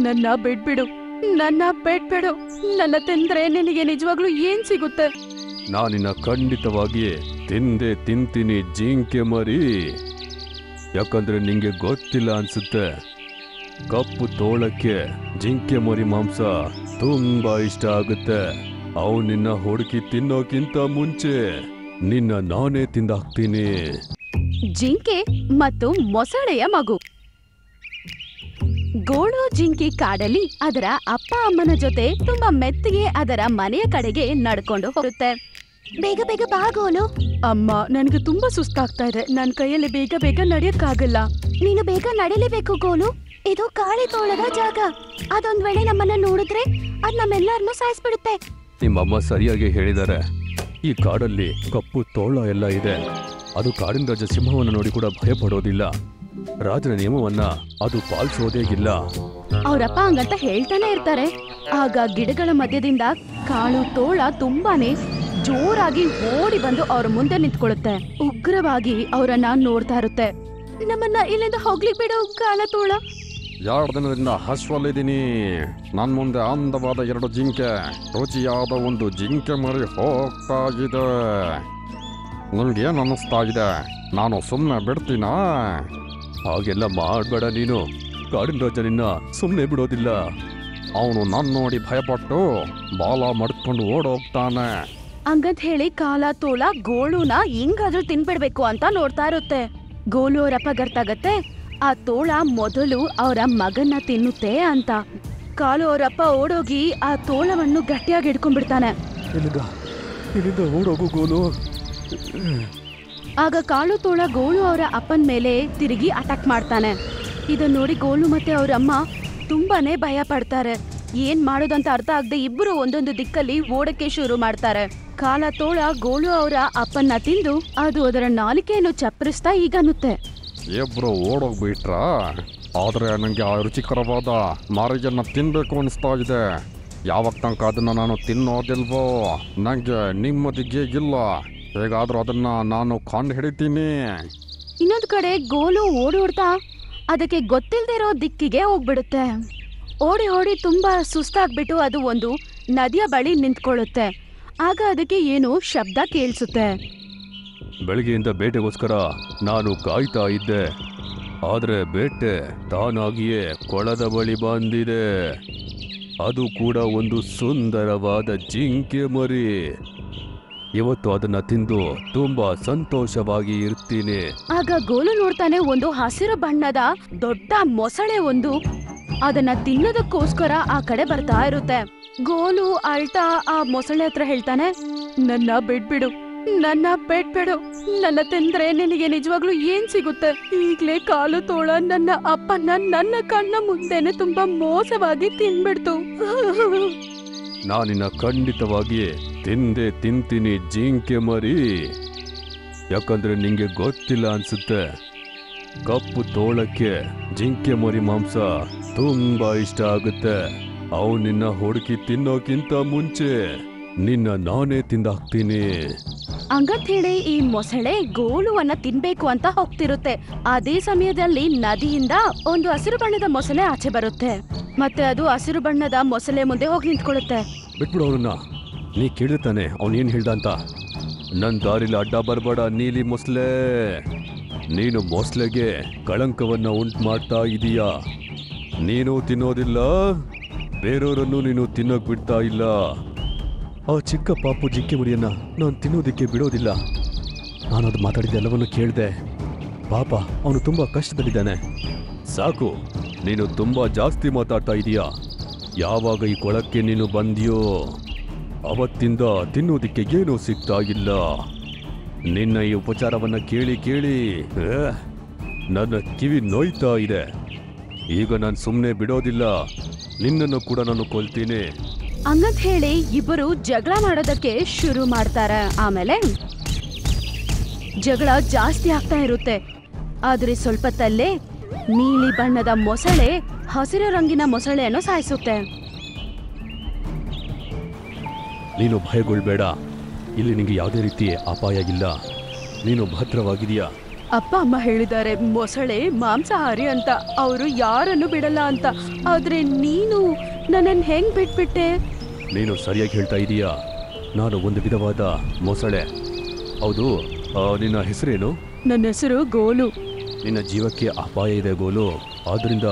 ನನ್ನ ಬಿಡ್ಬಿಡು, ನನ್ನ ಬಿಡ್ಬಿಡು. ನನ್ನ ತಿಂದ್ರೆ ನಿನಗೆ ನಿಜವಾಗ್ಲೂ ಏನ್ ಸಿಗುತ್ತೆ? ನಾನಿನ್ನ ಖಂಡಿತವಾಗಿ ತಿಂದೆ ತಿಂತೀನಿ ಜಿಂಕೆ ಮರಿ. ಯಾಕಂದ್ರೆ ನಿಂಗೆ ಗೊತ್ತಿಲ್ಲ ಅನ್ಸುತ್ತೆ, ಕಪ್ಪು ತೋಳಕ್ಕೆ ಜಿಂಕೆ ಮರಿ ಮಾಂಸ ತುಂಬಾ ಇಷ್ಟ ಆಗುತ್ತೆ. ಅವು ನಿನ್ನ ಹುಡುಕಿ ತಿನ್ನೋಕ್ಕಿಂತ ಮುಂಚೆ ನಿನ್ನ ನಾನೇ ತಿಂದಾಕ್ತೀನಿ. ಜಿಂಕೆ ಮತ್ತು ಮೊಸಳೆಯ ಮಗು. ಗೋಳು ಜಿಂಕೆ ಕಾಡಲ್ಲಿ ಅದರ ಅಪ್ಪ ಅಮ್ಮನ ಜೊತೆ ತುಂಬಾ ಮೆತ್ತಿಗೆ ಅದರ ಮನೆಯ ಕಡೆಗೆ ನಡ್ಕೊಂಡು ಹೋಗುತ್ತೆ. ಬೇಗ ಬೇಗ ಬಾ ಗೋಲು. ಅಮ್ಮ, ನನ್ಗೆ ತುಂಬಾ ಸುಸ್ತಾಗ್ತಾ ಇದೆ. ನನ್ ಕೈಯಲ್ಲಿ ಬೇಗ ಬೇಗ ನಡೆಯಕ್ಕಾಗಲ್ಲ. ನೀನು ಬೇಗ ನಡಿಲೇಬೇಕು ಗೋಲು. ಇದು ಕಾಳಿ ತೋಳದ ಜಾಗ. ಅದೊಂದ್ ವೇಳೆ ನಮ್ಮನ್ನ ನೋಡಿದ್ರೆ ಅದ್ ನಮ್ಮೆಲ್ಲರನ್ನು ಸಾಯಿಸ್ಬಿಡುತ್ತೆ. ನಿಮ್ಮಮ್ಮ ಸರಿಯಾಗಿ ಹೇಳಿದ್ದಾರೆ. ಈ ಕಾಡಲ್ಲಿ ಕಪ್ಪು ತೋಳ ಎಲ್ಲ ಇದೆ. ಅದು ಕಾಡಿನ ರಾಜ ಸಿಂಹವನ್ನು ನೋಡಿ ಕೂಡ ಭಯ ಪಡೋದಿಲ್ಲ. ರಾಜನ ನಿಯಮವನ್ನ ಅದು ಪಾಲಿಸೋದೇ ಇಲ್ಲ. ಅವ್ರಪ್ಪ ಹಂಗಂತ ಹೇಳ್ತಾನೆ ಇರ್ತಾರೆ. ಆಗ ಗಿಡಗಳ ಮಧ್ಯದಿಂದ ಕಾಳು ತೋಳ ತುಂಬಾನೇ ಜೋರಾಗಿ ಓಡಿ ಬಂದು ಅವ್ರ ಮುಂದೆ ನಿಂತ್ಕೊಳ್ಳುತ್ತೆ. ಉಗ್ರವಾಗಿ ಅವರನ್ನ ನೋಡ್ತಾ ಇರುತ್ತೆ. ನಮ್ಮನ್ನ ಇಲ್ಲಿಂದ ಹೋಗ್ಲಿಕ್ ಬಿಡು ಕಾಳ ತೋಳ. 2 ದಿನದಿಂದ ಹಶ್ವಲ್ಲಿದ್ದೀನಿ. ನನ್ ಮುಂದೆ ಅಂದವಾದ 2 ಜಿಂಕೆ, ರುಚಿಯಾದ ಒಂದು ಜಿಂಕೆ ಮರಿ ಹೋಗ್ತಾ ಇದೆ. ನಿನ್ಗೇನು ಅನ್ನಿಸ್ತಾ ಇದೆ? ನಾನು ಸುಮ್ಮನೆ ಬಿಡ್ತೀನಾ? ಹಾಗೆಲ್ಲ ಮಾಡ್ಬೇಡ ನೀನು. ಕಾಡಿನ ರಾಜ ನಿನ್ನ ಸುಮ್ಮನೆ ಬಿಡೋದಿಲ್ಲ. ಅವನು ನನ್ನ ನೋಡಿ ಭಯಪಟ್ಟು ಬಾಲ ಮಡ್ಕೊಂಡು ಓಡೋಗ್ತಾನೆ. ಹಂಗಂತ ಹೇಳಿ ಕಾಲ ತೋಳ ಗೋಳುನ ಹೆಂಗಾದ್ರೂ ತಿನ್ಬಿಡ್ಬೇಕು ಅಂತ ನೋಡ್ತಾ ಇರುತ್ತೆ. ಗೋಲು ಅವರಪ್ಪ ಗರ್ತಾಗತ್ತೆ ಆ ತೋಳ ಮೊದಲು ಅವರ ಮಗನ್ನ ತಿನ್ನುತ್ತೆ ಅಂತ. ಕಾಲು ಅವರಪ್ಪ ಓಡೋಗಿ ಆ ತೋಳವನ್ನು ಗಟ್ಟಿಯಾಗಿ ಹಿಡ್ಕೊಂಡ್ಬಿಡ್ತಾನೆ. ಇಲ್ಲಿಂದ ಓಡೋಗು ಗೋಲು. ಆಗ ಕಾಳು ತೋಳ ಗೋಳು ಅವರ ಅಪ್ಪನ ಮೇಲೆ ತಿರುಗಿ ಅಟ್ಯಾಕ್ ಮಾಡ್ತಾನೆ. ಇದನ್ನ ನೋಡಿ ಗೋಲು ಮತ್ತೆ ಅವ್ರ ಅಮ್ಮ ತುಂಬಾನೇ ಭಯ ಪಡ್ತಾರೆ. ಏನ್ ಮಾಡೋದಂತ ಅರ್ಥ ಆಗದೆ ಇಬ್ಬರು ಒಂದೊಂದು ದಿಕ್ಕಲ್ಲಿ ಓಡಕ್ಕೆ ಶುರು ಮಾಡ್ತಾರೆ. ಕಾಲ ತೋಳ ಗೋಳು ಅವರ ಅಪ್ಪನ್ನ ತಿಂದು ಅದು ಅದರ ನಾಲಿಕೆಯನ್ನು ಚಪ್ಪರಿಸ್ತಾ ಈಗನ್ನುತ್ತೆ. ಇಬ್ರು ಓಡೋಗ್ಬಿಟ್ರ. ಆದ್ರೆ ನನಗೆ ಆ ರುಚಿಕರವಾದ ಮರಿಯನ್ನ ತಿನ್ಬೇಕು ಅನಿಸ್ತಾ ಇದೆ. ಯಾವಾಗ ತನಕ ಅದನ್ನ ನಾನು ತಿನ್ನೋದಿಲ್ವೋ ನಂಗೆ ನೆಮ್ಮದಿಗೆ ಇಲ್ಲ. ಹೇಗಾದ್ರೂ ಅದನ್ನ ನಾನು ಕಂಡು ಹಿಡಿತೀನಿ. ಇನ್ನೊಂದು ಕಡೆ ಗೋಲು ಓಡೋಡ್ತಾ ಅದಕ್ಕೆ ಗೊತ್ತಿಲ್ದೇ ಇರೋ ದಿಕ್ಕಿಗೆ ಹೋಗ್ಬಿಡುತ್ತೆ. ಓಡಿ ಓಡಿ ತುಂಬಾ ಸುಸ್ತಾಗ್ಬಿಟ್ಟು ಅದು ಒಂದು ನದಿಯ ಬಳಿ ನಿಂತ್ಕೊಳ್ಳುತ್ತೆ. ಆಗ ಅದಕ್ಕೆ ಏನು ಶಬ್ದ ಕೇಳಿಸುತ್ತೆ. ಬೆಳಗ್ಗೆಯಿಂದ ಬೇಟೆಗೋಸ್ಕರ ನಾನು ಕಾಯ್ತಾ ಇದ್ದೆ. ಆದ್ರೆ ಬೇಟೆ ತಾನಾಗಿಯೇ ಕೊಳದ ಬಳಿ ಬಂದಿದೆ. ಅದು ಕೂಡ ಒಂದು ಸುಂದರವಾದ ಜಿಂಕೆ ಮರಿ. ಇವತ್ತು ಅದನ್ನ ತಿಂದು ತುಂಬಾ ಸಂತೋಷವಾಗಿ ಇರ್ತೀನಿ. ಆಗ ಗೋಲು ನೋಡ್ತಾನೆ, ಒಂದು ಹಸಿರು ಬಣ್ಣದ ದೊಡ್ಡ ಮೊಸಳೆ ಒಂದು ಅದನ್ನ ತಿನ್ನೋದಕ್ಕೋಸ್ಕರ ಆ ಕಡೆ ಬರ್ತಾ ಇರುತ್ತೆ. ಗೋಲು ಅಳ್ತಾ ಆ ಮೊಸಳೆ ಹತ್ರ ಹೇಳ್ತಾನೆ, ನನ್ನ ಬಿಡ್ಬಿಡು, ನನ್ನ ಬಿಡ್ಬಿಡು. ನನ್ನ ತಿಂದ್ರೆ ನಿನಗೆ ನಿಜವಾಗ್ಲೂ ಏನ್ ಸಿಗುತ್ತೆ? ಈಗ್ಲೇ ಕಾಲು ತೋಳ ನನ್ನ ಅಪ್ಪನ್ನ ನನ್ನ ಕಣ್ಣ ಮುಂದೆನೆ ತುಂಬಾ ಮೋಸವಾಗಿ ತಿನ್ಬಿಡ್ತು. ನಾನಿನ್ನ ಖಂಡಿತವಾಗಿ ತಿಂದೆ ತಿಂತೀನಿ ಜಿಂಕೆ ಮರಿ. ಯಾಕಂದ್ರೆ ನಿಂಗೆ ಗೊತ್ತಿಲ್ಲ ಅನ್ಸುತ್ತೆ, ಕಪ್ಪು ತೋಳಕ್ಕೆ ಜಿಂಕೆ ಮರಿ ಮಾಂಸ ತುಂಬಾ ಇಷ್ಟ ಆಗುತ್ತೆ. ಅವು ನಿನ್ನ ಹುಡುಕಿ ತಿನ್ನೋಕ್ಕಿಂತ ಮುಂಚೆ ನಿನ್ನ ನಾನೇ ತಿಂದಾಕ್ತೀನಿ. ಹಂಗಂತ ಹೇಳಿ ಈ ಮೊಸಳೆ ಗೋಳುವನ್ನ ತಿನ್ಬೇಕು ಅಂತ ಹೋಗ್ತಿರುತ್ತೆ. ಅದೇ ಸಮಯದಲ್ಲಿ ನದಿಯಿಂದ ಒಂದು ಹಸಿರು ಬಣ್ಣದ ಮೊಸಳೆ ಆಚೆ ಬರುತ್ತೆ. ಮತ್ತೆ ಅದು ಹಸಿರು ಬಣ್ಣದ ಮೊಸಳೆ ಮುಂದೆ ಹೋಗಿ ನಿಂತ್ಕೊಳ್ಳುತ್ತೆ. ಬಿಟ್ಬಿಡು ಅವನನ್ನ. ನೀ ಕೇಳಿರ್ತಾನೆ ಅವನೇನ್ ಹೇಳ್ದ ಅಂತ. ನನ್ ದಾರಿಲಿ ಅಡ್ಡ ಬರ್ಬೇಡ ನೀಲಿ ಮೊಸಳೆ. ನೀನು ಮೊಸಳೆಗೆ ಕಳಂಕವನ್ನ ಉಂಟು ಮಾಡ್ತಾ ಇದೀಯಾ. ನೀನು ತಿನ್ನೋದಿಲ್ಲ, ಬೇರೆಯವರನ್ನು ನೀನು ತಿನ್ನೋಕ್ ಬಿಡ್ತಾ ಇಲ್ಲ. ಆ ಚಿಕ್ಕ ಪಾಪು ಜಿಂಕೆ ಮರಿಯನ್ನ ನಾನು ತಿನ್ನೋದಿಕ್ಕೆ ಬಿಡೋದಿಲ್ಲ. ನಾನು ಅದು ಮಾತಾಡಿದ ಎಲ್ಲವನ್ನು ಕೇಳಿದೆ. ಪಾಪ, ಅವನು ತುಂಬಾ ಕಷ್ಟದಲ್ಲಿದ್ದಾನೆ. ಸಾಕು, ನೀನು ತುಂಬಾ ಜಾಸ್ತಿ ಮಾತಾಡ್ತಾ ಇದೀಯಾ. ಯಾವಾಗ ಈ ಕೊಳಕ್ಕೆ ನೀನು ಬಂದಿಯೋ ಅವತ್ತಿಂದ ತಿನ್ನೋದಿಕ್ಕೆ ಏನೂ ಸಿಗ್ತಾ ಇಲ್ಲ. ನಿನ್ನ ಈ ಉಪಚಾರವನ್ನ ಕೇಳಿ ಕೇಳಿ ನನ್ನ ಕಿವಿ ನೋಯ್ತಾ ಇದೆ. ಈಗ ನಾನು ಸುಮ್ಮನೆ ಬಿಡೋದಿಲ್ಲ, ನಿನ್ನನ್ನು ಕೂಡ ನಾನು ಕೊಲ್ತೀನಿ. ಹಂಗಂತ ಹೇಳಿ ಇಬ್ಬರು ಜಗಳ ಮಾಡೋದಕ್ಕೆ ಶುರು ಮಾಡ್ತಾರೆ. ಆಮೇಲೆ ಜಗಳ ಜಾಸ್ತಿ ಆಗ್ತಾ ಇರುತ್ತೆ. ಆದ್ರೆ ಸ್ವಲ್ಪತ್ತಲ್ಲೇ ನೀಲಿ ಬಣ್ಣದ ಮೊಸಳೆ ಹಸಿರು ರಂಗಿನ ಮೊಸಳೆಯನ್ನು ಸಾಯಿಸುತ್ತೆ. ನೀನು ಭಯಗೊಳ್ಬೇಡ, ಇಲ್ಲಿ ನಿಂಗೆ ಯಾವುದೇ ರೀತಿ ಅಪಾಯ ಇಲ್ಲ. ನೀನು ಭದ್ರವಾಗಿದೆಯಾ. ಅಪ್ಪ ಅಮ್ಮ ಹೇಳಿದ್ದಾರೆ ಮೊಸಳೆ ಮಾಂಸಾಹಾರಿ ಅಂತ, ಅವರು ಯಾರನ್ನು ಬಿಡಲ್ಲ ಅಂತ. ಆದ್ರೆ ನೀನು ನನ್ನನ್ನು ಹೆಂಗ್ ಬಿಟ್ಬಿಟ್ಟೆ? ನೀನು ಸರಿಯಾಗಿ ಹೇಳ್ತಾ ಇದೀಯಾ. ನಾನು ಒಂದು ವಿಧವಾದ ಮೊಸಳೆ. ಹೌದು, ನಿನ್ನ ಹೆಸರೇನು? ನನ್ನ ಹೆಸರು ಗೋಲು. ನಿನ್ನ ಜೀವಕ್ಕೆ ಅಪಾಯ ಇದೆ ಗೋಲು. ಆದ್ರಿಂದ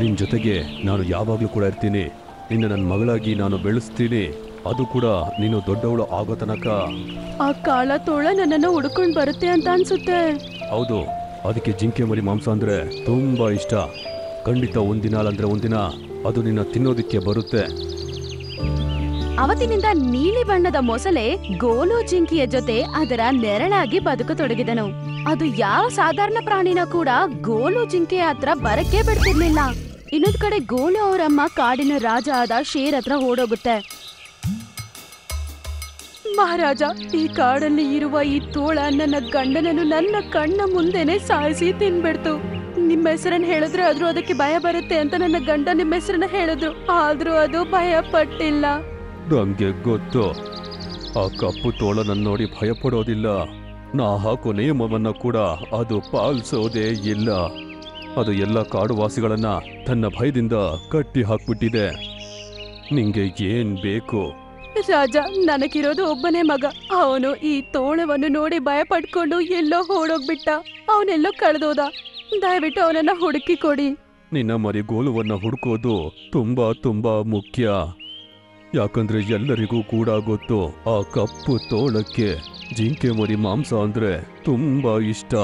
ನಿನ್ನ ಜೊತೆಗೆ ನಾನು ಯಾವಾಗಲೂ ಕೂಡ ಇರ್ತೀನಿ. ನಿನ್ನ ನನ್ನ ಮಗಳಾಗಿ ನಾನು ಬೆಳೆಸ್ತೀನಿ. ಅದು ಕೂಡ ನೀನು ದೊಡ್ಡವಳು ಆಗೋ ತನಕ. ಆ ಕಾಳ ತೋಳ ನನ್ನನ್ನು ಹುಡ್ಕೊಂಡು ಬರುತ್ತೆ ಅಂತ ಅನ್ಸುತ್ತೆ. ಹೌದು, ಅದಕ್ಕೆ ಜಿಂಕೆ ಮರಿ ಮಾಂಸ ಅಂದ್ರೆ ತುಂಬಾ ಇಷ್ಟ. ಖಂಡಿತ ಒಂದಿನ ಅಲ್ಲಂದ್ರೆ ಒಂದಿನ ಅದು ನಿನ್ನ ತಿನ್ನೋದಿಕ್ಕೆ ಬರುತ್ತೆ. ಅವತ್ತಿನಿಂದ ನೀಲಿ ಬಣ್ಣದ ಮೊಸಳೆ ಗೋಲು ಜಿಂಕೆಯ ಜೊತೆ ಅದರ ನೆರಳಾಗಿ ಬದುಕತೊಡಗಿದನು. ಅದು ಯಾವ ಸಾಧಾರಣ ಪ್ರಾಣಿನ ಕೂಡ ಗೋಲು ಜಿಂಕೆಯ ಹತ್ರ ಬರಕ್ಕೆ ಬಿಡ್ತಿರ್ಲಿಲ್ಲ. ಇನ್ನೊಂದ್ ಕಡೆ ಗೋಲು ಅವರಮ್ಮ ಕಾಡಿನ ರಾಜ ಆದ ಶೇರ್ ಹತ್ರ ಓಡೋಗುತ್ತೆ. ಮಹಾರಾಜ, ಈ ಕಾಡಲ್ಲಿ ಇರುವ ಈ ತೋಳ ನನ್ನ ಗಂಡನನ್ನು ನನ್ನ ಕಣ್ಣ ಮುಂದೆನೆ ಸಾಯಿಸಿ ತಿನ್ಬಿಡ್ತು. ನಿಮ್ಮ ಹೆಸರನ್ನ ಹೇಳಿದ್ರೆ ಆದ್ರೂ ಅದಕ್ಕೆ ಭಯ ಬರುತ್ತೆ ಅಂತ ನನ್ನ ಗಂಡ ನಿಮ್ಮ ಹೆಸರನ್ನ ಹೇಳಿದ್ರು. ಆದ್ರೂ ಅದು ಭಯ ಪಟ್ಟಿಲ್ಲ. ನಂಗೆ ಗೊತ್ತು, ಆ ಕಪ್ಪು ತೋಳ ನನ್ನ ನೋಡಿ ಭಯ ಪಡೋದಿಲ್ಲ. ನಾ ಹಾಕೋ ನಿಯಮವನ್ನ ಕೂಡ ಅದು ಪಾಲಿಸೋದೇ ಇಲ್ಲ. ಅದು ಎಲ್ಲ ಕಾಡುವಾಸಿಗಳನ್ನ ತನ್ನ ಭಯದಿಂದ ಕಟ್ಟಿ ಹಾಕ್ಬಿಟ್ಟಿದೆ. ನಿಂಗೆ ಏನ್ ಬೇಕು? ರಾಜ, ನನಗಿರೋದು ಒಬ್ಬನೇ ಮಗ. ಅವನು ಈ ತೋಳವನ್ನು ನೋಡಿ ಭಯ ಪಡ್ಕೊಂಡು ಎಲ್ಲೋ ಓಡೋಗ್ಬಿಟ್ಟ. ಅವನೆಲ್ಲೋ ಕಳೆದೋದ. ದಯವಿಟ್ಟು ಅವನನ್ನ ಹುಡುಕಿ ಕೊಡಿ. ನಿನ್ನ ಮರಿ ಗೋಲುವನ್ನ ಹುಡುಕೋದು ತುಂಬಾ ತುಂಬಾ ಮುಖ್ಯ. ಯಾಕಂದ್ರೆ ಎಲ್ಲರಿಗೂ ಕೂಡ ಗೊತ್ತು, ಆ ಕಪ್ಪು ತೋಳಕ್ಕೆ ಜಿಂಕೆ ಮರಿ ಮಾಂಸ ಅಂದ್ರೆ ತುಂಬಾ ಇಷ್ಟ.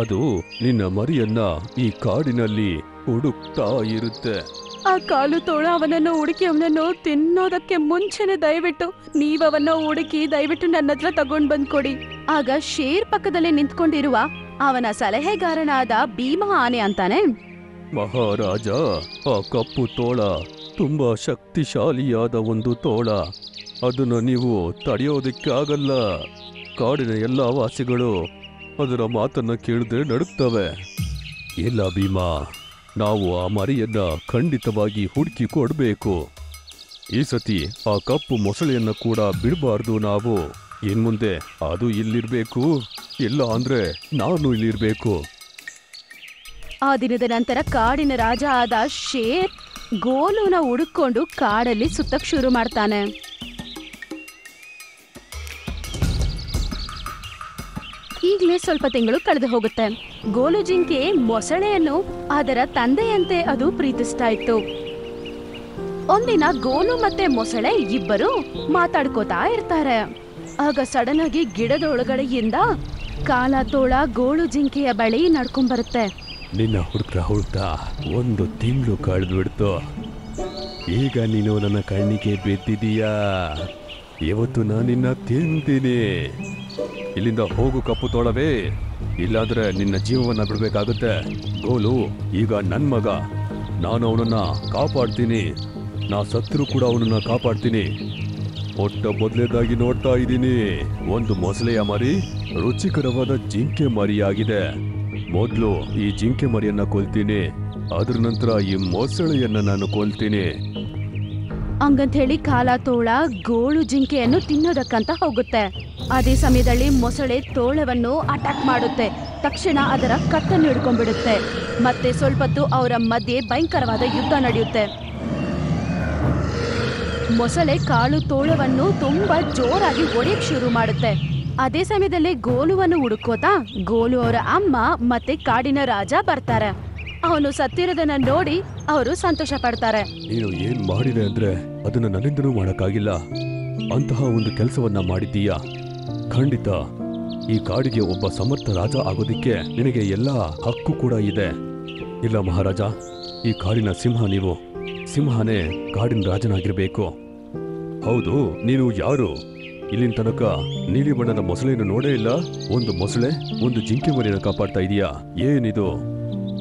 ಅದು ನಿನ್ನ ಮರಿಯನ್ನ ಈ ಕಾಡಿನಲ್ಲಿ ಹುಡುಕ್ತಾ ಇರುತ್ತೆ. ಆ ಕಾಲು ತೋಳ ಅವನನ್ನು ಹುಡುಕಿ ಅವನನ್ನು ತಿನ್ನೋದಕ್ಕೆ ಮುಂಚೆನೆ ದಯವಿಟ್ಟು ನೀವವನ್ನ ಹುಡುಕಿ ದಯವಿಟ್ಟು ನನ್ನ ಹತ್ರ ತಗೊಂಡ್ ಬಂದ್ ಕೊಡಿ. ಆಗ ಶೇರ್ ಪಕ್ಕದಲ್ಲೇ ನಿಂತ್ಕೊಂಡಿರುವ ಅವನ ಸಲಹೆಗಾರನಾದ ಭೀಮ ಆನೆ ಅಂತಾನೆ, ಮಹಾರಾಜ, ಆ ಕಪ್ಪು ತೋಳ ತುಂಬಾ ಶಕ್ತಿಶಾಲಿಯಾದ ಒಂದು ತೋಳ. ಅದನ್ನ ನೀವು ತಡೆಯೋದಕ್ಕಾಗಲ್ಲ. ಕಾಡಿನ ಎಲ್ಲ ವಾಸಿಗಳು ಅದರ ಮಾತನ್ನ ಕೇಳಿದ್ರೆ ನಡುಕ್ತವೆ. ಇಲ್ಲ ಭೀಮಾ, ನಾವು ಆ ಮರಿಯನ್ನ ಖಂಡಿತವಾಗಿ ಹುಡುಕಿ ಕೊಡ್ಬೇಕು. ಈ ಸತಿ ಆ ಕಪ್ಪು ಮೊಸಳೆಯನ್ನ ಕೂಡ ಬಿಡಬಾರ್ದು ನಾವು. ಇನ್ಮುಂದೆ ಅದು ಇಲ್ಲಿರ್ಬೇಕು, ಇಲ್ಲ ಅಂದ್ರೆ ನಾನು ಇಲ್ಲಿರ್ಬೇಕು. ಆ ದಿನದ ನಂತರ ಕಾಡಿನ ರಾಜ ಆದ ಶೇರ್ ಗೋಲುನ ಹುಡುಕೊಂಡು ಕಾಡಲ್ಲಿ ಸುತ್ತಕ್ ಶುರು ಮಾಡ್ತಾನೆ. ಈಗಲೇ ಸ್ವಲ್ಪ ತಿಂಗಳು ಕಳೆದು ಹೋಗುತ್ತೆ. ಗೋಲು ಜಿಂಕೆ ಮೊಸಳೆಯನ್ನು ಅದರ ತಂದೆಯಂತೆ ಅದು ಪ್ರೀತಿಸ್ತಾ ಇತ್ತು. ಒಂದಿನ ಗೋಲು ಮತ್ತೆ ಮೊಸಳೆ ಇಬ್ಬರು ಮಾತಾಡ್ಕೋತಾ ಇರ್ತಾರೆ. ಆಗ ಸಡನ್ ಆಗಿ ಗಿಡದ ಒಳಗಡೆಯಿಂದ ಕಾಲ ತೋಳ ಗೋಳು ಜಿಂಕೆಯ ಬಳಿ ನಡ್ಕೊಂಡ್ಬರುತ್ತೆ. ನಿನ್ನ ಹುಡುಕ್ತಾ 1 ತಿಂಗಳು ಕಳೆದು ಬಿಡ್ತು. ಈಗ ನೀನು ನನ್ನ ಕಣ್ಣಿಗೆ ಬಿದ್ದಿದೀಯಾ. ಇವತ್ತು ನಾನು ನಿನ್ನ ತಿಂತೀನಿ. ಇಲ್ಲಿಂದ ಹೋಗು ಕಪ್ಪು ತೋಳವೇ, ಇಲ್ಲಾಂದ್ರೆ ನಿನ್ನ ಜೀವವನ್ನ ಬಿಡ್ಬೇಕಾಗುತ್ತೆ. ಗೋಲು ಈಗ ನನ್ ಮಗ. ನಾನು ಅವನನ್ನ ಕಾಪಾಡ್ತೀನಿ. ನಾ ಸತ್ರು ಕೂಡ ಅವನನ್ನ ಕಾಪಾಡ್ತೀನಿ. ಮೊಟ್ಟ ಮೊದಲೇದಾಗಿ ನೋಡ್ತಾ ಇದ್ದೀನಿ, ಒಂದು ಮೊಸಳೆಯ ಮರಿ ರುಚಿಕರವಾದ ಜಿಂಕೆ ಮರಿಯಾಗಿದೆ. ಮೊದಲು ಈ ಜಿಂಕೆ ಮರಿಯನ್ನ ಕೊಲ್ತೀನಿ, ಅದ್ರ ನಂತರ ಈ ಮೊಸಳೆಯನ್ನ ನಾನು ಕೊಲ್ತೀನಿ. ಹಂಗಂತ ಹೇಳಿ ಕಾಲ ತೋಳ ಗೋಳು ಜಿಂಕೆಯನ್ನು ತಿನ್ನೋದಕ್ಕಂತ ಹೋಗುತ್ತೆ. ಅದೇ ಸಮಯದಲ್ಲಿ ಮೊಸಳೆ ತೋಳವನ್ನು ಅಟ್ಯಾಕ್ ಮಾಡುತ್ತೆ. ತಕ್ಷಣ ಅದರ ಕತ್ತನ್ನು ಹಿಡ್ಕೊಂಡ್ಬಿಡುತ್ತೆ. ಮತ್ತೆ ಸ್ವಲ್ಪ ಹೊತ್ತು ಅವರ ಮಧ್ಯೆ ಭಯಂಕರವಾದ ಯುದ್ಧ ನಡೆಯುತ್ತೆ. ಮೊಸಳೆ ಕಾಳು ತೋಳವನ್ನು ತುಂಬಾ ಜೋರಾಗಿ ಹೊಡೆಯಕ್ ಶುರು ಮಾಡುತ್ತೆ. ಅದೇ ಸಮಯದಲ್ಲಿ ಗೋಲುವನ್ನು ಹುಡುಕೋತಾ ಗೋಲು ಅವರ ಅಮ್ಮ ಮತ್ತೆ ಕಾಡಿನ ರಾಜ ಬರ್ತಾರೆ. ಅವನು ಸತ್ತಿರೋದನ್ನ ನೋಡಿ ಅವರು ಸಂತೋಷ ಪಡ್ತಾರೆ. ನೀನು ಏನ್ ಮಾಡಿದೆ ಅಂದ್ರೆ ಅದನ್ನ ನನ್ನಿಂದನೂ ಮಾಡಕ್ಕಾಗಿಲ್ಲ. ಅಂತಹ ಒಂದು ಕೆಲಸವನ್ನ ಮಾಡಿದ್ದೀಯಾ. ಖಂಡಿತ ಈ ಕಾಡಿಗೆ ಒಬ್ಬ ಸಮರ್ಥ ರಾಜ ಆಗೋದಿಕ್ಕೆ ನಿನಗೆ ಎಲ್ಲ ಹಕ್ಕು ಕೂಡ ಇದೆ. ಇಲ್ಲ ಮಹಾರಾಜ, ಈ ಕಾಡಿನ ಸಿಂಹ ನೀವು. ಸಿಂಹನೇ ಕಾಡಿನ ರಾಜನಾಗಿರ್ಬೇಕು. ಹೌದು, ನೀನು ಯಾರು? ಇಲ್ಲಿನ ತನಕ ನೀಲಿ ಬಣ್ಣದ ಮೊಸಳೆಯನ್ನು ನೋಡೇ ಇಲ್ಲ. ಒಂದು ಮೊಸಳೆ ಒಂದು ಜಿಂಕೆ ಮರಿಯನ್ನ ಕಾಪಾಡ್ತಾ ಇದೀಯಾ. ಏನಿದು?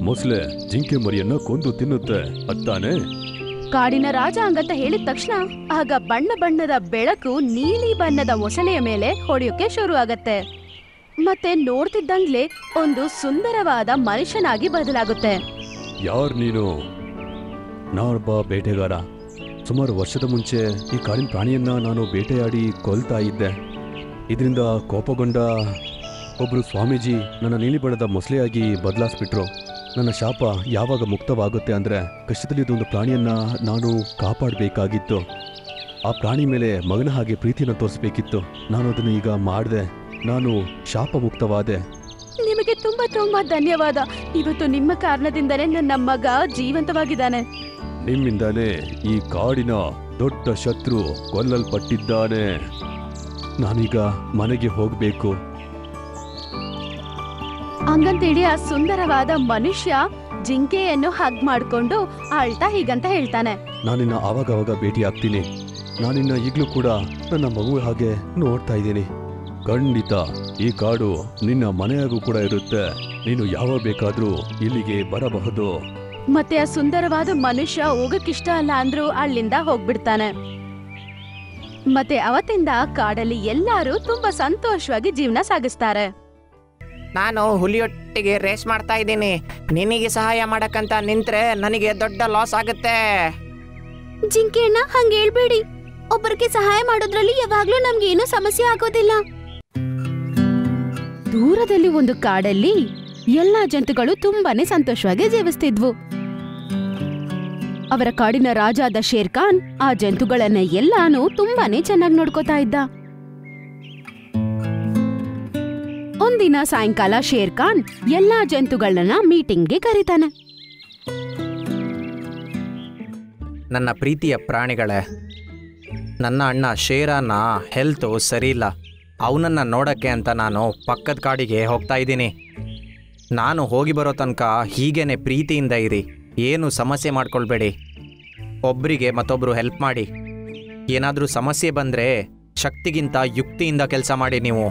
ಮೊಸಳೆ ಜಿಂಕೆ ಮರಿಯನ್ನ ಕೊಂದು ತಿನ್ನುತ್ತೆ ಅತ್ತಾನೆ? ಕಾಡಿನ ರಾಜ ಹಂಗಂತ ಹೇಳಿದ ತಕ್ಷಣ ಆಗ ಬಣ್ಣ ಬಣ್ಣದ ಬೆಳಕು ನೀಲಿ ಬಣ್ಣದ ಮೊಸಳೆಯ ಮೇಲೆ ಹೊಡೆಯೋಕೆ ಶುರು ಆಗತ್ತೆ. ಮತ್ತೆ ನೋಡ್ತಿದ್ದಂಗ್ಲೆ ಒಂದು ಸುಂದರವಾದ ಮನುಷ್ಯನಾಗಿ ಬದಲಾಗುತ್ತೆ. ಯಾರ್ ನೀನು? ನಾನೊಬ್ಬ ಬೇಟೆಗಾರ. ಸುಮಾರು ವರ್ಷದ ಮುಂಚೆ ಈ ಕಾಡಿನ ಪ್ರಾಣಿಯನ್ನ ನಾನು ಬೇಟೆಯಾಡಿ ಕೊಲ್ತಾ ಇದ್ದೆ. ಇದರಿಂದ ಕೋಪಗೊಂಡ ಒಬ್ರು ಸ್ವಾಮೀಜಿ ನನ್ನ ನೀಲಿ ಬಣ್ಣದ ಮೊಸಳೆಯಾಗಿ ಬದಲಾಯಿಸ್ಬಿಟ್ರು. ನನ್ನ ಶಾಪ ಯಾವಾಗ ಮುಕ್ತವಾಗುತ್ತೆ ಅಂದ್ರೆ ಕಷ್ಟದಲ್ಲಿದ್ದೊಂದು ಪ್ರಾಣಿಯನ್ನ ನಾನು ಕಾಪಾಡಬೇಕಾಗಿತ್ತು. ಆ ಪ್ರಾಣಿ ಮೇಲೆ ಮಗನ ಹಾಗೆ ಪ್ರೀತಿನ ತೋರಿಸ್ಬೇಕಿತ್ತು. ನಾನು ಅದನ್ನು ಈಗ ಮಾಡಿದೆ. ನಾನು ಶಾಪ ಮುಕ್ತವಾದೆ. ನಿಮಗೆ ತುಂಬಾ ತುಂಬಾ ಧನ್ಯವಾದ. ಇವತ್ತು ನಿಮ್ಮ ಕಾರಣದಿಂದನೇ ನನ್ನ ಮಗ ಜೀವಂತವಾಗಿದ್ದಾನೆ. ನಿಮ್ಮಿಂದಾನೇ ಈ ಕಾಡಿನ ದೊಡ್ಡ ಶತ್ರು ಕೊಲ್ಲಲ್ಪಟ್ಟಿದ್ದಾನೆ. ನಾನೀಗ ಮನೆಗೆ ಹೋಗ್ಬೇಕು. ಹಂಗಂತೇಳಿ ಆ ಸುಂದರವಾದ ಮನುಷ್ಯ ಜಿಂಕೆಯನ್ನು ಹಗ್ ಮಾಡ್ಕೊಂಡು ಅಳ್ತಾ ಹೀಗಂತ ಹೇಳ್ತಾನೆ, ನಾನಿನ್ನ ಆವಾಗವಾಗ ಭೇಟಿ ಆಗ್ತೀನಿ. ನಾನಿನ್ನ ಈಗ್ಲೂ ಕೂಡ ನನ್ನ ಮಗು ಹಾಗೆ ನೋಡ್ತಾ ಇದ್ದೀನಿ. ಖಂಡಿತ ಈ ಕಾಡು ನಿನ್ನ ಮನೆಯಾಗೂ ಕೂಡ ಇರುತ್ತೆ. ನೀನು ಯಾವಾಗ ಬೇಕಾದ್ರೂ ಇಲ್ಲಿಗೆ ಬರಬಹುದು. ಮತ್ತೆ ಆ ಸುಂದರವಾದ ಮನುಷ್ಯ ಹೋಗಕ್ಕಿಷ್ಟ ಅಲ್ಲ ಅಂದ್ರೂ ಅಲ್ಲಿಂದ ಹೋಗ್ಬಿಡ್ತಾನೆ. ಮತ್ತೆ ಅವತ್ತಿಂದ ಕಾಡಲ್ಲಿ ಎಲ್ಲರೂ ತುಂಬಾ ಸಂತೋಷವಾಗಿ ಜೀವನ ಸಾಗಿಸ್ತಾರೆ. ನಾನು ಹುಲಿಯೊಟ್ಟಿಗೆ ರೇಸ್ ಮಾಡ್ತಾ ಇದ್ದೀನಿ. ನಿನಗೆ ಸಹಾಯ ಮಾಡಕ್ಕಂತ ನಿಂತ್ರೆ ನನಗೆ ದೊಡ್ಡ ಲಾಸ್ ಆಗುತ್ತೆ. ಜಿಂಕೆ ಅಣ್ಣ ಹಂಗ ಹೇಳ್ಬೇಡಿ. ಒಬ್ಬರಿಗೆ ಸಹಾಯ ಮಾಡೋದ್ರಲ್ಲಿ ಯಾವಾಗ್ಲೂ ನಮ್ಗೆ ಏನೂ ಸಮಸ್ಯೆ ಆಗೋದಿಲ್ಲ. ದೂರದಲ್ಲಿ ಒಂದು ಕಾಡಲ್ಲಿ ಎಲ್ಲಾ ಜಂತುಗಳು ತುಂಬಾನೇ ಸಂತೋಷವಾಗಿ ಜೀವಿಸ್ತಿದ್ವು. ಅವರ ಕಾಡಿನ ರಾಜ ಆದ ಶೇರ್ ಖಾನ್ ಆ ಜಂತುಗಳನ್ನ ಎಲ್ಲಾನು ತುಂಬಾನೇ ಚೆನ್ನಾಗಿ ನೋಡ್ಕೋತಾ ಇದ್ದ. ಒಂದಿನ ಸಾಯಂಕಾಲ ಶೇರ್ ಖಾನ್ ಎಲ್ಲಾ ಜಂತುಗಳನ್ನ ಮೀಟಿಂಗ್ಗೆ ಕರೀತಾನೆ. ನನ್ನ ಪ್ರೀತಿಯ ಪ್ರಾಣಿಗಳೇ, ನನ್ನ ಅಣ್ಣ ಶೇರನ ಹೆಲ್ತು ಸರಿಯಿಲ್ಲ. ಅವನನ್ನು ನೋಡೋಕ್ಕೆ ಅಂತ ನಾನು ಪಕ್ಕದ ಕಾಡಿಗೆ ಹೋಗ್ತಾ ಇದ್ದೀನಿ. ನಾನು ಹೋಗಿ ಬರೋ ತನಕ ಹೀಗೇನೆ ಪ್ರೀತಿಯಿಂದ ಇರಿ. ಏನು ಸಮಸ್ಯೆ ಮಾಡ್ಕೊಳ್ಬೇಡಿ. ಒಬ್ಬರಿಗೆ ಮತ್ತೊಬ್ಬರು ಹೆಲ್ಪ್ ಮಾಡಿ. ಏನಾದರೂ ಸಮಸ್ಯೆ ಬಂದರೆ ಶಕ್ತಿಗಿಂತ ಯುಕ್ತಿಯಿಂದ ಕೆಲಸ ಮಾಡಿ. ನೀವು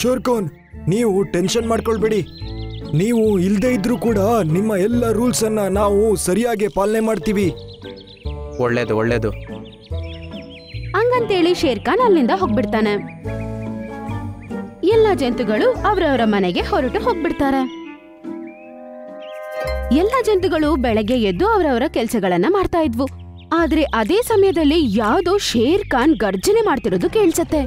ಶೇರ್ ಖಾನ್, ನೀವು ಟೆನ್ಷನ್ ಮಾಡ್ಕೊಳ್ಬೇಡಿ. ನೀವು ಇಲ್ಲದೆ ಇದ್ರೂ ಕೂಡ ನಿಮ್ಮ ಎಲ್ಲ ರೂಲ್ಸನ್ನು ನಾವು ಸರಿಯಾಗಿ ಪಾಲನೆ ಮಾಡ್ತೀವಿ. ಒಳ್ಳೇದು ಒಳ್ಳೇದು. ಹಂಗಂತೇಳಿ ಶೇರ್ ಖಾನ್ ಅಲ್ಲಿಂದ ಹೋಗ್ಬಿಡ್ತಾನೆ. ಎಲ್ಲ ಜಂತುಗಳು ಅವರವರ ಮನೆಗೆ ಹೊರಟು ಹೋಗ್ಬಿಡ್ತಾರೆ. ಎಲ್ಲ ಜಂತುಗಳು ಬೆಳಗ್ಗೆ ಎದ್ದು ಅವರವರ ಕೆಲಸಗಳನ್ನ ಮಾಡ್ತಾ ಇದ್ವು. ಆದ್ರೆ ಅದೇ ಸಮಯದಲ್ಲಿ ಯಾವ್ದೋ ಶೇರ್ ಖಾನ್ ಗರ್ಜನೆ ಮಾಡ್ತಿರೋದು ಕೇಳಿಸತ್ತೆ.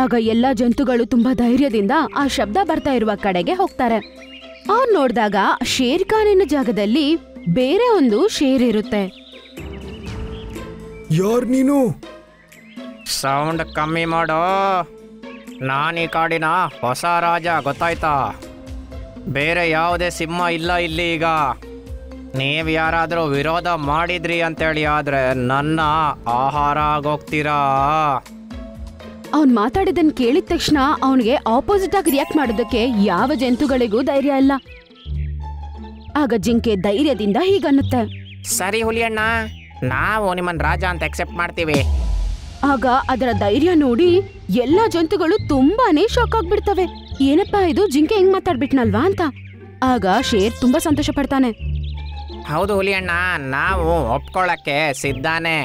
ಆಗ ಎಲ್ಲಾ ಜಂತುಗಳು ತುಂಬಾ ಧೈರ್ಯದಿಂದ ಆ ಶಬ್ದ ಬರ್ತಾ ಇರುವ ಕಡೆಗೆ ಹೋಗ್ತಾರೆ. ಅವ್ರು ನೋಡಿದಾಗ ಶೇರ್ ಖಾನಿನ ಜಾಗದಲ್ಲಿ ಬೇರೆ ಒಂದು ಶೇರ್ ಇರುತ್ತೆ. ಯಾರ್ ನೀನು? ಸೌಂಡ್ ಕಮ್ಮಿ ಮಾಡೋ. ನಾನೀ ಕಾಡಿನ ಹೊಸ ರಾಜ, ಗೊತ್ತಾಯ್ತಾ? ಬೇರೆ ಯಾವುದೇ ಸಿಂಹ ಇಲ್ಲ ಇಲ್ಲಿ. ಈಗ ನೀವು ಯಾರಾದರೂ ವಿರೋಧ ಮಾಡಿದ್ರಿ ಅಂತೇಳಿ ಆದ್ರೆ ನನ್ನ ಆಹಾರ ಆಗೋಗ್ತೀರಾ. ಅವ್ನ್ ಮಾತಾಡಿದನ್ ಕೇಳಿದ ತಕ್ಷಣ ಅವನಿಗೆ ಆಪೋಸಿಟ್ ಆಗಿ ರಿಯಾಕ್ಟ್ ಮಾಡೋದಕ್ಕೆ ಯಾವ ಜಂತುಗಳಿಗೂ ಧೈರ್ಯ ಇಲ್ಲ. ಆಗ ಜಿಂಕೆ ಧೈರ್ಯದಿಂದ ಹೀಗನ್ನುತ್ತೆ, ಸರಿ ಹುಲಿಯಣ್ಣ, ನಾವು ನಿಮ್ಮನ್ನ ರಾಜ ಅಂತ ಅಕ್ಸೆಪ್ಟ್ ಮಾಡ್ತೀವಿ. ಆಗ ಅದರ ಧೈರ್ಯ ನೋಡಿ ಎಲ್ಲಾ ಜಂತುಗಳು ತುಂಬಾನೇ ಶಾಕ್ ಆಗ್ಬಿಡ್ತವೆ. ಏನಪ್ಪಾ ಇದು, ಜಿಂಕೆ ಹೆಂಗ್ ಮಾತಾಡ್ಬಿಟ್ನಲ್ವಾ ಅಂತ. ಆಗ ಶೇರ್ ತುಂಬಾ ಸಂತೋಷ ಪಡ್ತಾನೆ. ಹೌದು ಹುಲಿಯಣ್ಣ, ನಾವು ಒಪ್ಕೊಳ್ಳಕ್ಕೆ ಸಿದ್ಧಾನೆ.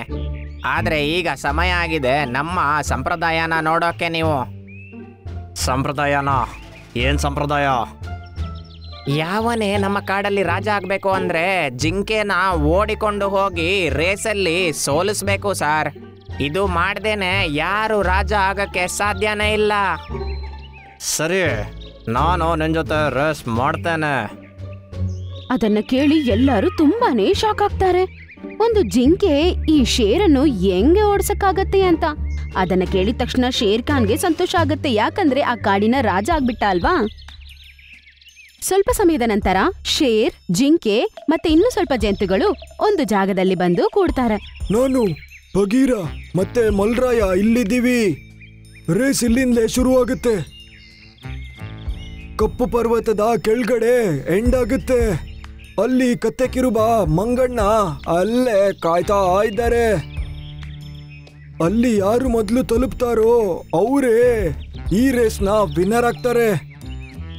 ಆದ್ರೆ ಈಗ ಸಮಯ ಆಗಿದೆ ನಮ್ಮ ಸಂಪ್ರದಾಯನ ನೋಡೋಕೆ. ನೀವು ಸಂಪ್ರದಾಯನ? ಏನ್ ಸಂಪ್ರದಾಯ? ಯಾವನೇ ನಮ್ಮ ಕಾಡಲ್ಲಿ ರಾಜ ಆಗ್ಬೇಕು ಅಂದ್ರೆ ಜಿಂಕೆನ ಓಡಿಕೊಂಡು ಹೋಗಿ ರೇಸಲ್ಲಿ ಸೋಲಿಸ್ಬೇಕು ಸರ್. ಇದು ಮಾಡ್ದೇನೆ ಯಾರು ರಾಜ ಆಗಕ್ಕೆ ಸಾಧ್ಯನೇ ಇಲ್ಲ. ಸರಿ, ನಾನು ನಿನ್ ಜೊತೆ ರೇಸ್ ಮಾಡ್ತೇನೆ. ಅದನ್ನ ಕೇಳಿ ಎಲ್ಲರೂ ತುಂಬಾನೇ ಶಾಕ್ ಆಗ್ತಾರೆ. ಒಂದು ಜಿಂಕೆ ಈ ಶೇರನ್ನು ಹೆಂಗೆ ಓಡ್ಸಕ್ಕಾಗತ್ತೆ ಅಂತ. ಅದನ್ನ ಕೇಳಿದ ತಕ್ಷಣ ಶೇರ್ ಖಾನ್ಗೆ ಸಂತೋಷ ಆಗತ್ತೆ, ಯಾಕಂದ್ರೆ ಆ ಕಾಡಿನ ರಾಜ ಆಗ್ಬಿಟ್ಟ ಅಲ್ವಾ. ಸ್ವಲ್ಪ ಸಮಯದ ನಂತರ ಶೇರ್, ಜಿಂಕೆ ಮತ್ತೆ ಇನ್ನೂ ಸ್ವಲ್ಪ ಜಂತುಗಳು ಒಂದು ಜಾಗದಲ್ಲಿ ಬಂದು ಕೂಡ್ತಾರೆ. ನಾನು ಬಗೀರ ಮತ್ತೆ ಮಲ್ರಾಯ ಇಲ್ಲಿದ್ದೀವಿ. ರೇಸ್ ಇಲ್ಲಿಂದಲೇ ಶುರುವಾಗುತ್ತೆ. ಕಪ್ಪು ಪರ್ವತದ ಕೆಳಗಡೆ ಎಂಡ್ ಆಗುತ್ತೆ. ಅಲ್ಲಿ ಕತ್ತೆ ಕಿರುಬ ಮಂಗಣ್ಣ ಅಲ್ಲೇ ಕಾಯ್ತಾ ಇದ್ದಾರೆ. ಅಲ್ಲಿ ಯಾರು ಮೊದಲು ತಲುಪ್ತಾರೋ ಅವರೇ ಈ ರೇಸ್ನ ವಿನ್ನರ್ ಆಗ್ತಾರೆ.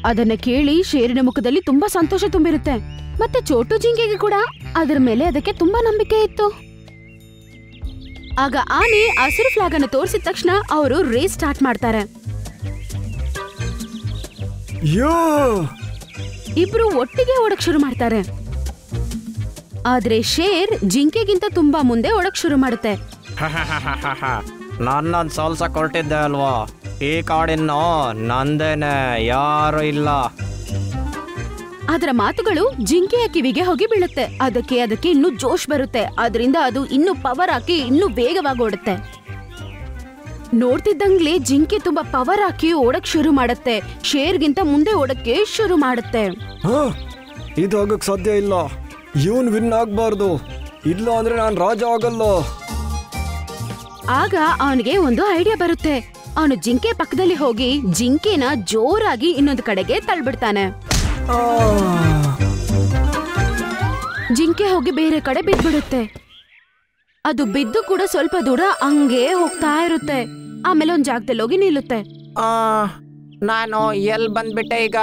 ಅದನ್ನ ಕೇಳಿ ಶೇರಿನ ಮುಖದಲ್ಲಿ ತುಂಬಾ ಸಂತೋಷ ತುಂಬಿರುತ್ತೆ. ಮತ್ತೆ ಚೋಟು ಜಿಂಕೆಗೆ ಕೂಡ ಅದರ ಮೇಲೆ ಅದಕ್ಕೆ ತುಂಬಾ ನಂಬಿಕೆ ಇತ್ತು. ಆಗ ಆನೆ ಹಸಿರು ಫ್ಲಾಗ್ ಅನ್ನು ತೋರಿಸಿದ ತಕ್ಷಣ ಅವರು ರೇಸ್ ಸ್ಟಾರ್ಟ್ ಮಾಡ್ತಾರೆ. ಇಬ್ರು ಒಟ್ಟಿಗೆ ಓಡಕ್ ಶುರು ಮಾಡ್ತಾರೆ. ಆದ್ರೆ ಶೇರ್ ಜಿಂಕೆಗಿಂತ ತುಂಬಾ ಮುಂದೆ ಓಡಕ್ ಶುರು ಮಾಡುತ್ತೆ. ನನ್ನನ್ನು ಸೋಲ್ಸಕ್ಕೆ ಹೊರಟಿದ್ದೆ ಅಲ್ವಾ? ಈ ಕಾಡಿನ್ನು ನಂದೇನೆ, ಯಾರು ಇಲ್ಲ. ಅದರ ಮಾತುಗಳು ಜಿಂಕೆಯ ಕಿವಿಗೆ ಹೋಗಿ ಬೀಳುತ್ತೆ. ಅದಕ್ಕೆ ಇನ್ನೂ ಜೋಶ್ ಬರುತ್ತೆ. ಅದರಿಂದ ಅದು ಇನ್ನೂ ಪವರ್ ಹಾಕಿ ಇನ್ನೂ ವೇಗವಾಗಿ ಓಡುತ್ತೆ. ನೋಡ್ತಿದ್ದಂಗ್ಲೇ ಜಿಂಕೆ ತುಂಬಾ ಪವರ್ ಹಾಕಿ ಓಡಕ್ ಶುರು ಮಾಡುತ್ತೆ. ಶೇರ್ಗಿಂತ ಮುಂದೆ ಓಡಕ್ಕೆ ಶುರು ಮಾಡುತ್ತೆ. ಇದು ಆಗಕ್ ಸಾಧ್ಯ ಇಲ್ಲ. ಇವನ್ ವಿನ್ ಆಗ್ಬಾರ್ದು. ಇಲ್ಲ ಅಂದ್ರೆ ನಾನು ರಾಜ ಆಗಲ್ಲ. ಆಗ ಅವನಿಗೆ ಒಂದು ಐಡಿಯಾ ಬರುತ್ತೆ. ಅವನು ಜಿಂಕೆ ಪಕ್ಕದಲ್ಲಿ ಹೋಗಿ ಜಿಂಕೆನ ಜೋರಾಗಿ ಇನ್ನೊಂದು ಕಡೆಗೆ ತಳ್ಬಿಡ್ತಾನೆ. ಜಿಂಕೆ ಹೋಗಿ ಬೇರೆ ಕಡೆ ಬಿದ್ಬಿಡುತ್ತೆ. ಅದು ಬಿದ್ದು ಕೂಡ ಸ್ವಲ್ಪ ದೂರ ಹಂಗೆ ಹೋಗ್ತಾ ಇರುತ್ತೆ. ಆಮೇಲೆ ಒಂದ್ ಜಾಗದಲ್ಲಿ ಹೋಗಿ ನಿಲ್ಲುತ್ತೆ. ನಾನು ಎಲ್ ಬಂದ್ಬಿಟ್ಟೆ ಈಗ?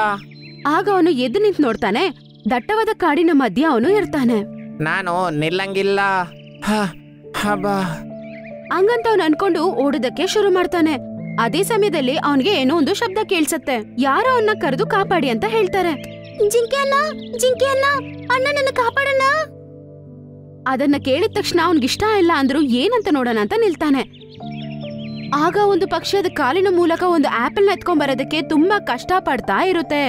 ಆಗ ಅವನು ಎದ್ದು ನಿಂತು ನೋಡ್ತಾನೆ. ದಟ್ಟವಾದ ಕಾಡಿನ ಮಧ್ಯ ಅವನು ಇರ್ತಾನೆ. ನಾನು ನಿಲ್ಲಂಗಿಲ್ಲ. ಹಂಗಂತ ಅವನು ಅನ್ಕೊಂಡು ಓಡೋದಕ್ಕೆ ಶುರು ಮಾಡ್ತಾನೆ. ಅದೇ ಸಮಯದಲ್ಲಿ ಅವನಿಗೆ ಏನೋ ಒಂದು ಶಬ್ದ ಕೇಳಿಸುತ್ತೆ. ಯಾರೋ ಅವನ್ನ ಕರೆದು ಕಾಪಾಡಿ ಅಂತ ಹೇಳ್ತಾರೆ. ಜಿಂಕೆ ಅಣ್ಣ, ಜಿಂಕೆ ಅಣ್ಣ, ಅಣ್ಣ ನನ್ನ ಕಾಪಾಡಣ್ಣ. ಅದನ್ನ ಕೇಳಿದ ತಕ್ಷಣ ಅವನ್ಗಿಷ್ಟ ಇಲ್ಲ ಅಂದ್ರು ಏನಂತ ನೋಡೋಣ ಅಂತ ನಿಲ್ತಾನೆ. ಆಗ ಒಂದು ಪಕ್ಷಿ ಅದ ಕಾಲಿನ ಮೂಲಕ ಒಂದು ಆಪಲ್ ನ ಎತ್ಕೊಂಡ್ ಬರೋದಕ್ಕೆ ತುಂಬಾ ಕಷ್ಟ ಪಡ್ತಾ ಇರುತ್ತೆ.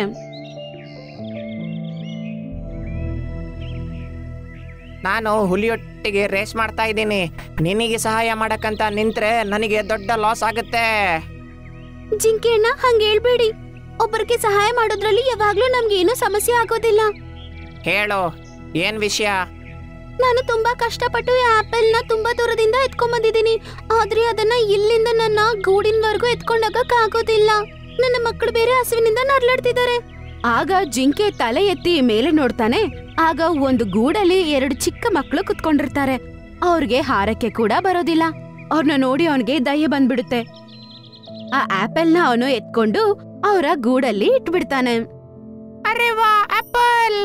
ನಾನು ಹುಲಿಯೊಟ್ಟಿಗೆ ರೇಸ್ ಮಾಡ್ತಾ ಇದ್ದೀನಿ. ನಿನಗೆ ಸಹಾಯ ಮಾಡಕ್ಕಂತ ನಿಂತ್ರೆ ನನಗೆ ದೊಡ್ಡ ಲಾಸ್ ಆಗುತ್ತೆ. ಜಿಂಕೆ ಅಣ್ಣ, ಹಂಗ ಹೇಳ್ಬೇಡಿ. ಒಬ್ಬರಿಗೆ ಸಹಾಯ ಮಾಡೋದ್ರಲ್ಲಿ ಯಾವಾಗ್ಲೂ ನಮ್ಗೆ ಏನೂ ಸಮಸ್ಯೆ ಆಗೋದಿಲ್ಲ. ಹೇಳು, ಏನ್ ವಿಷಯ? ನಾನು ತುಂಬಾ ಕಷ್ಟಪಟ್ಟು ಈ ಆಪಲ್ ನ ತುಂಬಾ ದೂರದಿಂದ ಎತ್ಕೊಂಡ್ ಬಂದಿದ್ದೀನಿ. ಆದ್ರೆ ಅದನ್ನ ಇಲ್ಲಿಂದ ನನ್ನ ಗೂಡಿನವರೆಗೂ ಎತ್ಕೊಂಡೋಗಕ್ ಆಗೋದಿಲ್ಲ. ನನ್ನ ಮಕ್ಕಳು ಬೇರೆ ಹಸುವಿನಿಂದ ನರ್ಲಾಡ್ತಿದ್ದಾರೆ. ಆಗ ಜಿಂಕೆ ತಲೆ ಎತ್ತಿ ಮೇಲೆ ನೋಡ್ತಾನೆ. ಆಗ ಒಂದು ಗೂಡಲ್ಲಿ 2 ಚಿಕ್ಕ ಮಕ್ಕಳು ಕುತ್ಕೊಂಡಿರ್ತಾರೆ. ಅವ್ರಿಗೆ ಹಾರಕ್ಕೆ ಕೂಡ ಬರೋದಿಲ್ಲ. ಅವ್ರನ್ನ ನೋಡಿ ಅವನಿಗೆ ದಯೆ ಬಂದ್ಬಿಡುತ್ತೆ. ಆ ಆಪಲ್ ನ ಅವನು ಎತ್ಕೊಂಡು ಅವರ ಗೂಡಲ್ಲಿ ಇಟ್ಬಿಡ್ತಾನೆ. ಅರೆ ವಾ, ಆಪಲ್!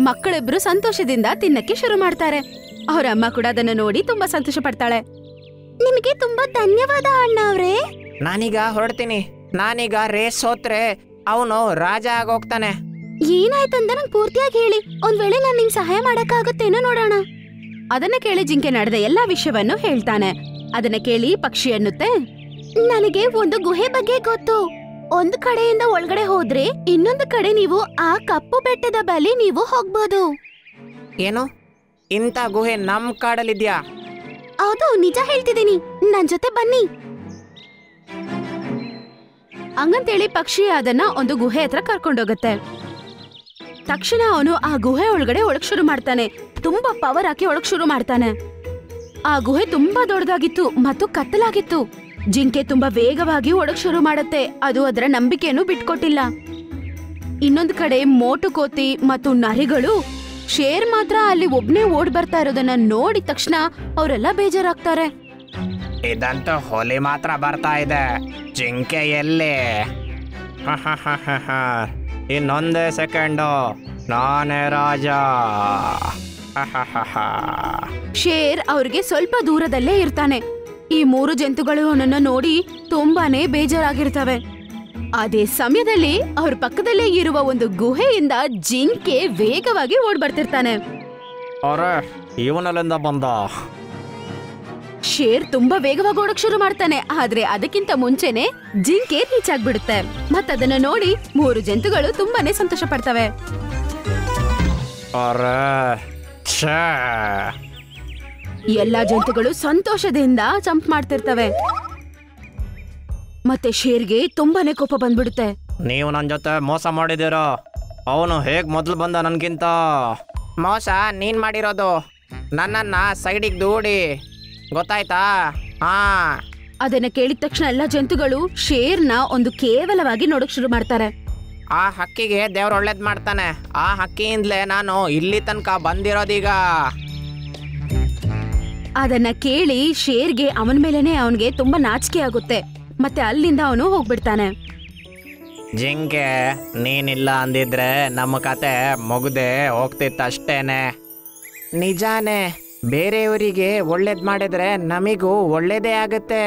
ಮಕ್ಕಳಿಬ್ರು ಸಂತೋಷದಿಂದ ತಿನ್ನಕ್ಕೆ ಶುರು ಮಾಡ್ತಾರೆ. ಅವ್ರ ಅಮ್ಮ ಕೂಡ ಅದನ್ನ ನೋಡಿ ತುಂಬಾ ಸಂತೋಷ ಪಡ್ತಾಳೆ. ನಿಮಗೆ ತುಂಬಾ ಧನ್ಯವಾದ ಅಣ್ಣ ಅವ್ರೆ. ನಾನೀಗ ಹೊರಡ್ತೀನಿ. ನಾನೀಗ ರೇಸ್ ಸೋತ್ರೆ ಅವನು ರಾಜ ಆಗೋಗ್ತಾನೆ. ಏನಾಯ್ತಂತ ನಂಗೆ ಪೂರ್ತಿಯಾಗಿ ಹೇಳಿ. ಒಂದ್ ವೇಳೆ ನಾನ್ ನಿಮ್ ಸಹಾಯ ಮಾಡಕ್ಕಾಗತ್ತೇನೋ ನೋಡೋಣ. ಅದನ್ನ ಕೇಳಿ ಜಿಂಕೆ ನಡೆದ ಎಲ್ಲಾ ವಿಷಯವನ್ನು ಹೇಳ್ತಾನೆ. ಅದನ್ನ ಕೇಳಿ ಪಕ್ಷಿ ಅನ್ನುತ್ತೆ, ನನಗೆ ಒಂದು ಗುಹೆ ಬಗ್ಗೆ ಗೊತ್ತು. ಒಂದು ಕಡೆಯಿಂದ ಒಳಗಡೆ ಹೋದ್ರೆ ಇನ್ನೊಂದು ಕಡೆ ನೀವು ಆ ಕಪ್ಪು ಬೆಟ್ಟದ ಬಳಿ ನೀವು ಹೋಗ್ಬೋದು. ಏನು? ಇಂಥ ಗುಹೆ ನಮ್ ಕಾಡಲ್ಲಿದ್ಯಾ? ಹೌದು, ನಿಜ ಹೇಳ್ತಿದ್ದೀನಿ. ನನ್ ಜೊತೆ ಬನ್ನಿ. ಹಂಗಂತೇಳಿ ಪಕ್ಷಿ ಅದನ್ನ ಒಂದು ಗುಹೆ ಹತ್ರ ಕರ್ಕೊಂಡೋಗತ್ತೆ. ತಕ್ಷಣ ಅವನು ಆ ಗುಹೆ ಒಳಗಡೆ ಒಳಗ್ ಶುರು ಮಾಡ್ತಾನೆ. ತುಂಬಾ ಪವರ್ ಹಾಕಿ ಒಳಗ್ ಶುರು ಮಾಡ್ತಾನೆ. ಆ ಗುಹೆ ತುಂಬಾ ದೊಡ್ಡದಾಗಿತ್ತು ಮತ್ತು ಕತ್ತಲಾಗಿತ್ತು. ಜಿಂಕೆ ತುಂಬಾ ವೇಗವಾಗಿ ಒಳಗ್ ಶುರು ಮಾಡತ್ತೆ. ಅದು ಅದರ ನಂಬಿಕೆಯನ್ನು ಬಿಟ್ಕೊಟ್ಟಿಲ್ಲ. ಇನ್ನೊಂದು ಕಡೆ ಮೋಟು ಕೋತಿ ಮತ್ತು ನರಿಗಳು, ಶೇರ್ ಮಾತ್ರ ಅಲ್ಲಿ ಒಬ್ನೇ ಓಡ್ ಬರ್ತಾ ಇರೋದನ್ನ ನೋಡಿದ ತಕ್ಷಣ ಅವರೆಲ್ಲ ಬೇಜಾರಾಗ್ತಾರೆ. ಇದಂತೂ ಹುಲಿ ಮಾತ್ರ ಬರ್ತಾ ಇದೆ, ಜಿಂಕೆ ಎಲ್ಲಿ? ಇನ್ನೊಂದೇ ಸೆಕೆಂಡು ನಾನೇ ರಾಜ. ಶೇರ್ ಅವ್ರಿಗೆ ಸ್ವಲ್ಪ ದೂರದಲ್ಲೇ ಇರ್ತಾನೆ. ಈ 3 ಜಂತುಗಳು ಅವನನ್ನ ನೋಡಿ ತುಂಬಾನೇ ಬೇಜಾರಾಗಿರ್ತವೆ. ಅದೇ ಸಮಯದಲ್ಲಿ ಅವ್ರ ಪಕ್ಕದಲ್ಲೇ ಇರುವ ಒಂದು ಗುಹೆಯಿಂದ ಜಿಂಕೆ ವೇಗವಾಗಿ ಓಡ್ ಬರ್ತಿರ್ತಾನೆ. ಅರೆ, ಇವನಲ್ಲಿಂದ ಬಂದ? ಶೇರ್ ತುಂಬಾ ವೇಗವಾಗಿ ಓಡಕ್ ಶುರು ಮಾಡ್ತಾನೆ. ಆದ್ರೆ ಅದಕ್ಕಿಂತ ಮುಂಚೆನೆ ಜಿಂಕೆ ರೀಚ್ ಆಗ್ಬಿಡುತ್ತೆ. ಮತ್ತದನ್ನ ನೋಡಿ 3 ಜಂತುಗಳು ತುಂಬಾನೇ ಸಂತೋಷ ಪಡ್ತವೆ. ಎಲ್ಲಾ ಜಂತುಗಳು ಸಂತೋಷದಿಂದ ಜಂಪ್ ಮಾಡ್ತಿರ್ತವೆ. ಮತ್ತೆ ಶೇರ್ಗೆ ತುಂಬಾನೇ ಕೋಪ ಬಂದ್ಬಿಡುತ್ತೆ. ನೀವು ನನ್ನ ಜೊತೆ ಮೋಸ ಮಾಡಿದಿರೋ. ಅವನು ಹೇಗ್ ಮೊದಲು ಬಂದ ನನ್ಗಿಂತ? ಮೋಸ ನೀನ್ ಮಾಡಿರೋದು. ನನ್ನನ್ನ ಸೈಡಿಗೆ ದೂಡಿ, ಗೊತ್ತಾಯ್ತಾ? ಅದನ್ನ ಕೇಳಿದ ತಕ್ಷಣ ಎಲ್ಲಾ ಜಂತುಗಳು ಶೇರ್ನ ಒಂದು ಕೇವಲವಾಗಿ ನೋಡಕ್ ಶುರು ಮಾಡ್ತಾರೆ. ಆ ಹಕ್ಕಿಗೆ ದೇವ್ರು ಒಳ್ಳೇದ್ ಮಾಡ್ತಾನೆ. ಆ ಹಕ್ಕಿಯಿಂದಲೇ ನಾನು ಇಲ್ಲಿ ತನಕ ಬಂದಿರೋದೀಗ. ಅದನ್ನ ಕೇಳಿ ಶೇರ್ಗೆ ಅವನ ಮೇಲೇನೆ ಅವನ್ಗೆ ತುಂಬಾ ನಾಚಿಕೆ ಆಗುತ್ತೆ. ಮತ್ತೆ ಅಲ್ಲಿಂದ ಅವನು ಹೋಗ್ಬಿಡ್ತಾನೆ. ಜಿಂಕೆ, ನೀನಿಲ್ಲ ಅಂದಿದ್ರೆ ನಮ್ಮ ಕತೆ ಮುಗ್ದೆ ಹೋಗ್ತಿತ್ತಷ್ಟೇನೆ. ನಿಜಾನೇ, ಬೇರೆಯವರಿಗೆ ಒಳ್ಳೇದ್ ಮಾಡಿದ್ರೆ ನಮಿಗೂ ಒಳ್ಳೇದೇ ಆಗುತ್ತೆ.